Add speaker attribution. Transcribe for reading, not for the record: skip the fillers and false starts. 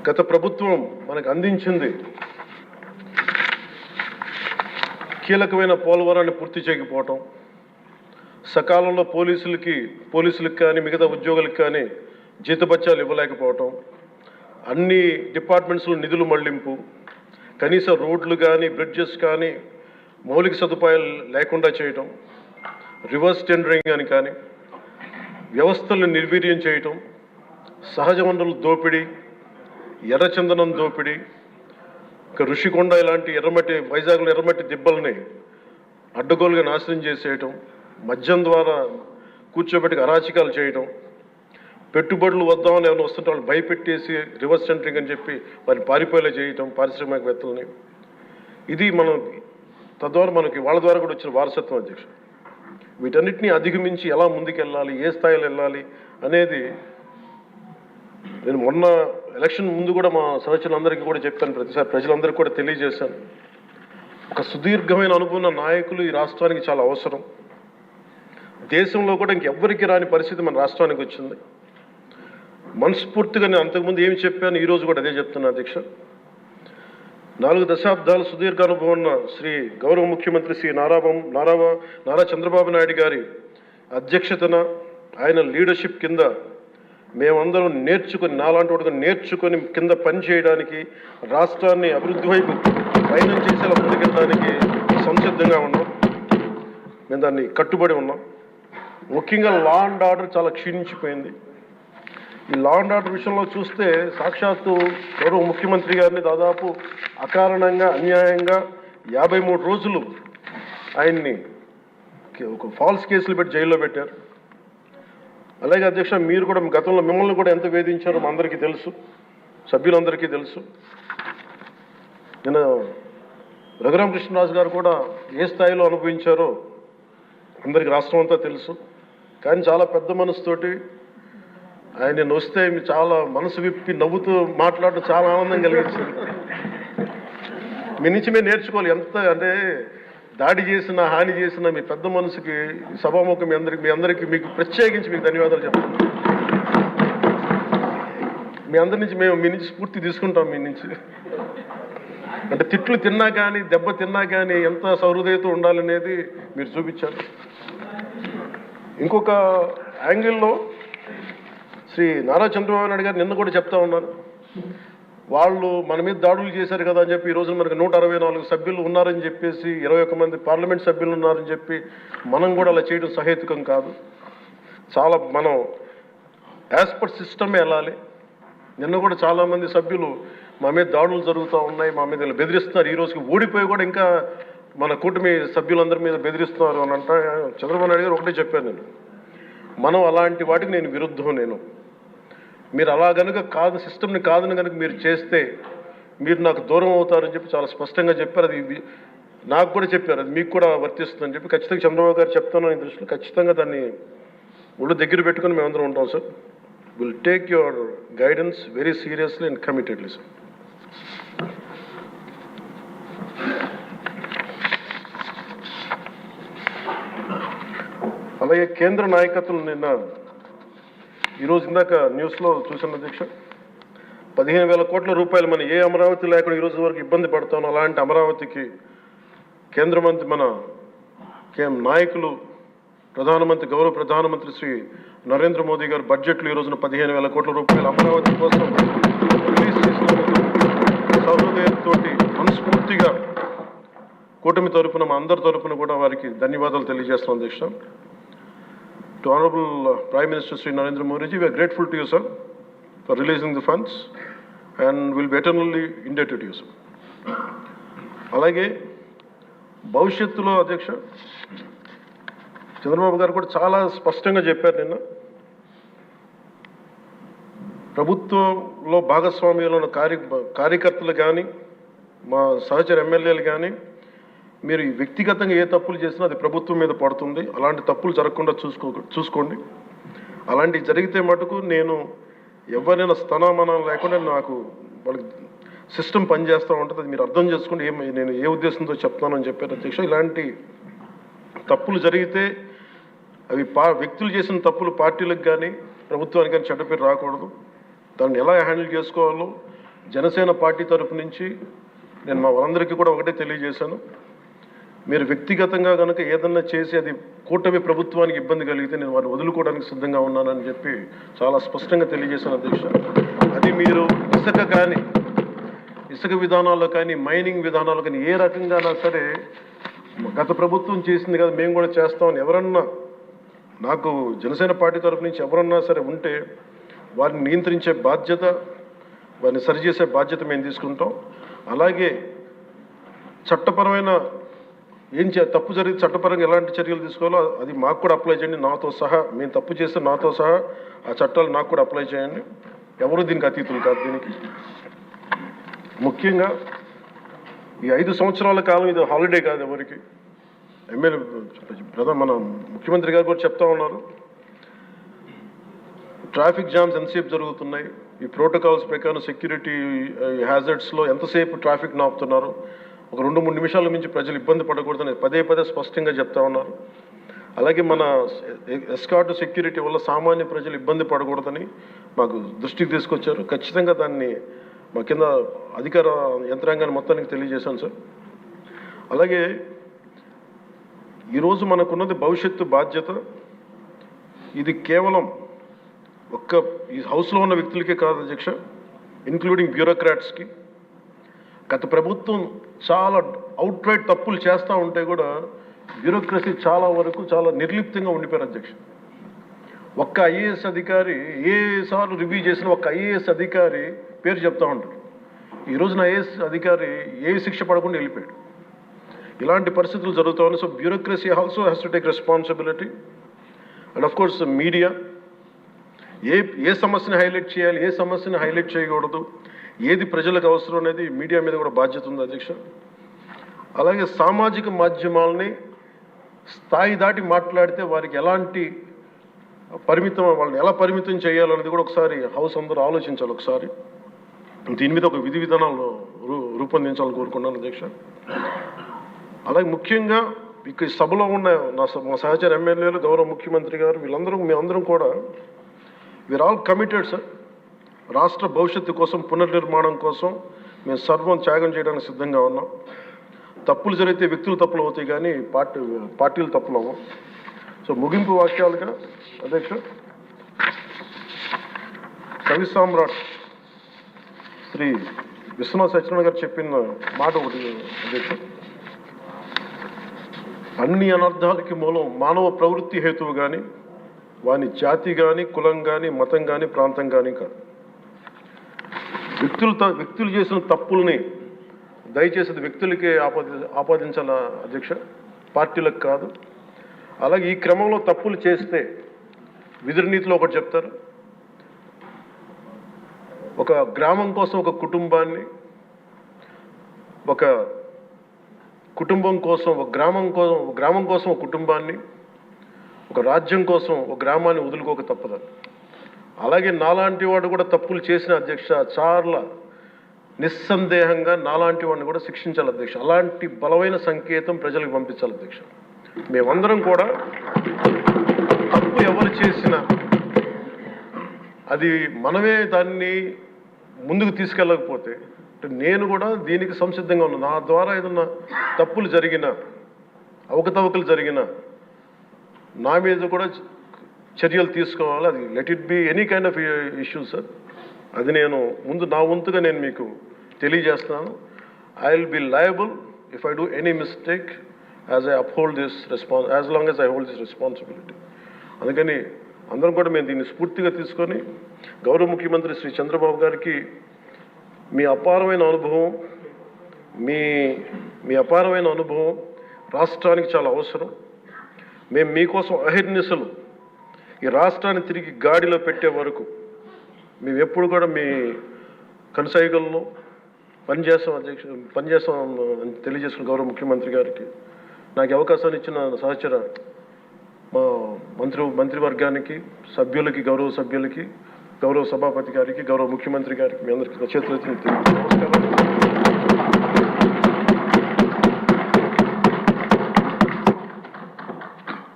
Speaker 1: గత ప్రభుత్వం మనకు అందించింది కీలకమైన పోలవరాన్ని పూర్తి చేయకపోవటం, సకాలంలో పోలీసులకు కానీ మిగతా ఉద్యోగులకు కానీ జీతభత్యాలు ఇవ్వలేకపోవటం, అన్ని డిపార్ట్మెంట్స్లో నిధులు మళ్లింపు, కనీస రోడ్లు కానీ బ్రిడ్జెస్ కానీ మౌలిక సదుపాయాలు లేకుండా చేయటం, రివర్స్ టెండరింగ్ అని కానీ వ్యవస్థలను నిర్వీర్యం చేయటం, సహజ వనరుల దోపిడీ, ఎర్రచందనం దోపిడీ, ఋషికొండ ఇలాంటి వైజాగ్లో ఎర్రమట్టి దిబ్బల్ని అడ్డగోలుగా నాశనం చేసేయటం, మద్యం ద్వారా కూర్చోబెట్టి అరాచకాలు చేయటం, పెట్టుబడులు వద్దామని ఎవరైనా వస్తుంటే వాళ్ళు భయపెట్టేసి రివర్స్ టెండరింగ్ అని చెప్పి వారిని పారిపోయేలా చేయటం పారిశ్రామికవేత్తలని. ఇది మనం తద్వారా మనకి వాళ్ళ ద్వారా కూడా వచ్చిన వారసత్వం అధ్యక్షుడు. వీటన్నిటిని అధిగమించి ఎలా ముందుకెళ్ళాలి, ఏ స్థాయిలో వెళ్ళాలి అనేది నేను మొన్న ఎలక్షన్ ముందు కూడా మా సహచరులందరికీ కూడా చెప్పాను, ప్రతిసారి ప్రజలందరికీ కూడా తెలియజేశాను. ఒక సుదీర్ఘమైన అనుభవం నాయకులు ఈ రాష్ట్రానికి చాలా అవసరం. దేశంలో కూడా ఇంకెవ్వరికి రాని పరిస్థితి మన రాష్ట్రానికి వచ్చింది. మనస్ఫూర్తిగా నేను అంతకుముందు ఏమి చెప్పాను, ఈరోజు కూడా అదే చెప్తున్నా అధ్యక్ష. 4 దశాబ్దాల సుదీర్ఘ అనుభవం ఉన్న శ్రీ గౌరవ ముఖ్యమంత్రి శ్రీ నారా చంద్రబాబు నాయుడు గారి అధ్యక్షతన ఆయన లీడర్షిప్ కింద మేమందరం నేర్చుకొని, నాలాంటి వాడుగా నేర్చుకొని కింద పనిచేయడానికి, రాష్ట్రాన్ని అభివృద్ధి వైపు ప్రయాణం చేసేలా ముందుకెళ్ళడానికి సంసిద్ధంగా ఉన్నాం. మేము దాన్ని కట్టుబడి ఉన్నాం. ముఖ్యంగా లా అండ్ ఆర్డర్ చాలా క్షీణించిపోయింది. ఈ లా అండ్ ఆర్డర్ విషయంలో చూస్తే సాక్షాత్తు గౌరవ ముఖ్యమంత్రి గారిని దాదాపు అకారణంగా అన్యాయంగా 53 రోజులు ఆయన్ని ఒక ఫాల్స్ కేసులు పెట్టి జైల్లో పెట్టారు. అలాగే అధ్యక్ష, మీరు కూడా గతంలో మిమ్మల్ని కూడా ఎంత వేధించారో మా అందరికీ తెలుసు, సభ్యులందరికీ తెలుసు. నేను రఘురామకృష్ణరాజు గారు కూడా ఏ స్థాయిలో అనుభవించారో అందరికీ రాష్ట్రం అంతా తెలుసు. కానీ చాలా పెద్ద మనసుతోటి ఆయన వస్తే చాలా మనసు విప్పి నవ్వుతూ మాట్లాడటం చాలా ఆనందం కలిగించింది. మీ నుంచి మేము నేర్చుకోవాలి. ఎంత అంటే దాడి చేసిన, హాని చేసిన మీ పెద్ద మనసుకి సభాముఖం మీ అందరికీ మీకు ప్రత్యేకించి మీకు ధన్యవాదాలు చెప్తాను. మీ అందరి నుంచి మీ నుంచి స్ఫూర్తి తీసుకుంటాం. మీ నుంచి అంటే తిట్లు తిన్నా కానీ, దెబ్బ తిన్నా కానీ ఎంత సహృదయతో ఉండాలనేది మీరు చూపించారు. ఇంకొక యాంగిల్లో శ్రీ నారా చంద్రబాబు నాయుడు గారు నిన్న కూడా చెప్తా ఉన్నారు, వాళ్ళు మన మీద దాడులు చేశారు కదా అని చెప్పి ఈ రోజున మనకు 164 సభ్యులు ఉన్నారని చెప్పేసి, 21 మంది పార్లమెంట్ సభ్యులు ఉన్నారని చెప్పి మనం కూడా అలా చేయడం సహేతుకం కాదు. చాలా మనం యాజ్ పర్ సిస్టమే వెళ్ళాలి. నిన్న కూడా చాలామంది సభ్యులు మా మీద దాడులు జరుగుతూ ఉన్నాయి, మా మీద బెదిరిస్తున్నారు, ఈ రోజుకి ఓడిపోయి కూడా ఇంకా మన కూటమి సభ్యులందరి మీద బెదిరిస్తున్నారు అని అంటే చంద్రబాబు నాయుడు గారు ఒకటే చెప్పాను, మనం అలాంటి వాటికి నేను విరుద్ధం. మీరు అలా కనుక కాదు, సిస్టమ్ని కాదని కనుక మీరు చేస్తే మీరు నాకు దూరం అవుతారని చెప్పి చాలా స్పష్టంగా చెప్పారు. అది నాకు కూడా చెప్పారు, అది మీకు కూడా వర్తిస్తుందని చెప్పి ఖచ్చితంగా చంద్రబాబు గారు చెప్తాను ఈ దృష్టిలో ఖచ్చితంగా దాన్ని ఒళ్ళు దగ్గర పెట్టుకుని మేమందరం ఉంటాం sir. Will take your guidance very seriously and committedly sir. అలాగే కేంద్ర నాయకత్వం నిన్న ఈరోజు ఇందాక న్యూస్లో చూసిన అధ్యక్ష, 15,000 కోట్ల రూపాయలు మన ఏ అమరావతి లేకుండా ఈరోజు వరకు ఇబ్బంది పడతాను, అలాంటి అమరావతికి కేంద్ర మంత్రి మన నాయకులు గౌరవ ప్రధానమంత్రి శ్రీ నరేంద్ర మోదీ గారు బడ్జెట్లో ఈ రోజున 15,000 కోట్ల రూపాయలు అమరావతి కోసం రిలీజ్ చేసినందుకు సహృదయంతో మనస్ఫూర్తిగా కూటమి తరఫున మా అందరి తరఫున కూడా వారికి ధన్యవాదాలు తెలియజేస్తాం అధ్యక్ష. To Honorable Prime Minister Sri Narendra Modi ji, we are grateful to you, sir, for releasing the funds and will be eternally indebted to you, sir. అలాగే భవిష్యత్తులో అధ్యక్ష చంద్రబాబు గారు కూడా చాలా స్పష్టంగా చెప్పారు నిన్న, ప్రభుత్వంలో భాగస్వామ్యంలో ఉన్న కార్యకర్తలు కానీ మా సహచర ఎమ్మెల్యేలు కానీ మీరు వ్యక్తిగతంగా ఏ తప్పులు చేసినా అది ప్రభుత్వం మీద పడుతుంది. అలాంటి తప్పులు జరగకుండా చూసుకోండి. అలాంటివి జరిగితే మటుకు నేను ఎవరైనా స్థానమానం లేకుండా నాకు వాళ్ళకి సిస్టమ్ పనిచేస్తూ ఉంటుంది, అది మీరు అర్థం చేసుకోండి నేను ఏ ఉద్దేశంతో చెప్తానని చెప్పారు అధ్యక్ష. ఇలాంటి తప్పులు జరిగితే అవి వ్యక్తులు చేసిన తప్పులు పార్టీలకు కానీ ప్రభుత్వానికి కానీ చెడ్డ పేరు రాకూడదు. దాన్ని ఎలా హ్యాండిల్ చేసుకోవాలో జనసేన పార్టీ తరపు నుంచి నేను మా వాళ్ళందరికీ కూడా ఒకటే తెలియజేశాను. మీరు వ్యక్తిగతంగా కనుక ఏదన్నా చేసి అది కూటమి ప్రభుత్వానికి ఇబ్బంది కలిగితే నేను వారిని వదులుకోవడానికి సిద్ధంగా ఉన్నానని చెప్పి చాలా స్పష్టంగా తెలియజేశాను అధ్యక్ష. అది మీరు ఇసుక విధానాల్లో కానీ మైనింగ్ విధానాల్లో కానీ ఏ రకంగానా సరే గత ప్రభుత్వం చేసింది కదా మేము కూడా చేస్తామని ఎవరన్నా నాకు జనసేన పార్టీ తరపు నుంచి ఎవరన్నా సరే ఉంటే వారిని నియంత్రించే బాధ్యత, వారిని సరిచేసే బాధ్యత మేము తీసుకుంటాం. అలాగే చట్టపరమైన తప్పు జరిగితే చట్టపరంగా ఎలాంటి చర్యలు తీసుకోవాలో అది మాకు కూడా అప్లై చేయండి, నాతో సహా. మేము తప్పు చేస్తే నాతో సహా ఆ చట్టాలు నాకు కూడా అప్లై చేయండి. ఎవరు దీనికి అతీతులు కాదు. దీనికి ముఖ్యంగా ఈ 5 సంవత్సరాల కాలం ఇది హాలిడే కాదు ఎవరికి. మన ముఖ్యమంత్రి గారు కూడా చెప్తా ఉన్నారు, ట్రాఫిక్ జామ్స్ ఎంతసేపు జరుగుతున్నాయి, ఈ ప్రోటోకాల్స్ ప్రకారం సెక్యూరిటీ హ్యాజర్డ్స్లో ఎంతసేపు ట్రాఫిక్ నాపుతున్నారు, ఒక 2-3 నిమిషాల నుంచి ప్రజలు ఇబ్బంది పడకూడదని పదే స్పష్టంగా చెప్తా ఉన్నారు. అలాగే మన ఎస్కార్ట్ సెక్యూరిటీ వల్ల సామాన్య ప్రజలు ఇబ్బంది పడకూడదని మాకు దృష్టికి తీసుకొచ్చారు. ఖచ్చితంగా దాన్ని మా కింద అధికార యంత్రాంగాన్ని మొత్తానికి తెలియజేశాను సార్. అలాగే ఈరోజు మనకున్నది భవిష్యత్తు బాధ్యత. ఇది కేవలం ఈ హౌస్లో ఉన్న వ్యక్తులకే కాదు అధ్యక్ష, ఇంక్లూడింగ్ బ్యూరోక్రాట్స్కి. గత ప్రభుత్వం చాలా అవుట్రైట్ తప్పులు చేస్తూ ఉంటే కూడా బ్యూరోక్రసీ చాలా వరకు చాలా నిర్లిప్తంగా ఉండిపోయారు అధ్యక్ష. ఒక్క ఐఏఎస్ అధికారి ఏసార్లు రివ్యూ చేసిన ఒక్క ఐఏఎస్ అధికారి పేరు చెప్తా ఉంటాడు. ఈ రోజున ఐఏఎస్ అధికారి ఏ శిక్ష పడకుండా వెళ్ళిపోయాడు. ఇలాంటి పరిస్థితులు జరుగుతూ ఉన్నాయి. So bureaucracy also has to take responsibility. And of course media ఏ సమస్యని హైలైట్ చేయాలి, ఏ సమస్యని హైలైట్ చేయకూడదు, ఏది ప్రజలకు అవసరం అనేది మీడియా మీద కూడా బాధ్యత ఉంది అధ్యక్ష. అలాగే సామాజిక మాధ్యమాలని స్థాయి దాటి మాట్లాడితే వారికి ఎలాంటి వాళ్ళని ఎలా పరిమితం చేయాలనేది కూడా ఒకసారి హౌస్ అందరూ ఆలోచించాలి. ఒకసారి దీని మీద ఒక విధి విధానాలు రూపొందించాలని కోరుకున్నాను అధ్యక్ష. అలాగే ముఖ్యంగా ఇక సభలో ఉన్న మా సహచర ఎమ్మెల్యేలు, గౌరవ ముఖ్యమంత్రి గారు, మేమందరం కూడా వీఆర్ ఆల్ కమిటెడ్ సార్. రాష్ట్ర భవిష్యత్తు కోసం, పునర్నిర్మాణం కోసం మేము సర్వం త్యాగం చేయడానికి సిద్ధంగా ఉన్నాం. తప్పులు జరిగితే వ్యక్తులు తప్పులు అవుతాయి కానీ పార్టీలు తప్పులు అవ్వం. సో ముగింపు వాక్యాలుగా అధ్యక్ష, కవి సామ్రాట్ శ్రీ విశ్వనాథ్ సత్యనారాయణ గారు చెప్పిన మాట ఒకటి అధ్యక్ష, అన్ని అనర్థాలకి మూలం మానవ ప్రవృత్తి హేతువు కానీ, వాని జాతి కానీ, కులం కానీ, మతం కానీ, ప్రాంతం కానీ కాదు. వ్యక్తులు చేసిన తప్పుల్ని దయచేసి వ్యక్తులకే ఆపాదించాల అధ్యక్ష, పార్టీలకు కాదు. అలాగే ఈ క్రమంలో తప్పులు చేస్తే విధునీతిలో ఒకటి చెప్తారు, ఒక గ్రామం కోసం ఒక కుటుంబాన్ని, ఒక కుటుంబం కోసం ఒక గ్రామం కోసం ఒక కుటుంబాన్ని, ఒక రాజ్యం కోసం ఒక గ్రామాన్ని వదులుకోక తప్పదు. అలాగే నాలాంటి వాడు కూడా తప్పులు చేసిన అధ్యక్ష చాలా నిస్సందేహంగా నాలాంటి వాడిని కూడా శిక్షించాలి అధ్యక్ష. అలాంటి బలమైన సంకేతం ప్రజలకు పంపించాలి అధ్యక్ష. మేమందరం కూడా తప్పు ఎవరు చేసినా అది మనమే దాన్ని ముందుకు తీసుకెళ్ళకపోతే, నేను కూడా దీనికి సంసిద్ధంగా ఉన్నాను. నా ద్వారా ఏదన్నా తప్పులు జరిగినా, అవకతవకలు జరిగినా నా మీద కూడా చర్యలు తీసుకోవాలి. అది let it be any kind of issue sir. అది నేను నా వంతుగా నేను మీకు తెలియజేస్తున్నాను. I will be liable if I do any mistake as long as I hold this responsibility. అందుకని అందరం కూడా మేము దీన్ని స్ఫూర్తిగా తీసుకొని గౌరవ ముఖ్యమంత్రి శ్రీ చంద్రబాబు గారికి మీ అపారమైన అనుభవం రాష్ట్రానికి చాలా అవసరం. మేము మీకోసం అహర్నిశలు ఈ రాష్ట్రాన్ని తిరిగి గాడిలో పెట్టే వరకు మేము ఎప్పుడు కూడా మీ కనసాయిగల్లో పనిచేస్తాం అని తెలియజేసుకున్న గౌరవ ముఖ్యమంత్రి గారికి, నాకు అవకాశాన్ని ఇచ్చిన సహచర మా మంత్రివర్గానికి, సభ్యులకి, గౌరవ సభ్యులకి, గౌరవ సభాపతి గారికి, గౌరవ ముఖ్యమంత్రి గారికి మీ అందరికీ చేతులెత్తి నమస్కారం.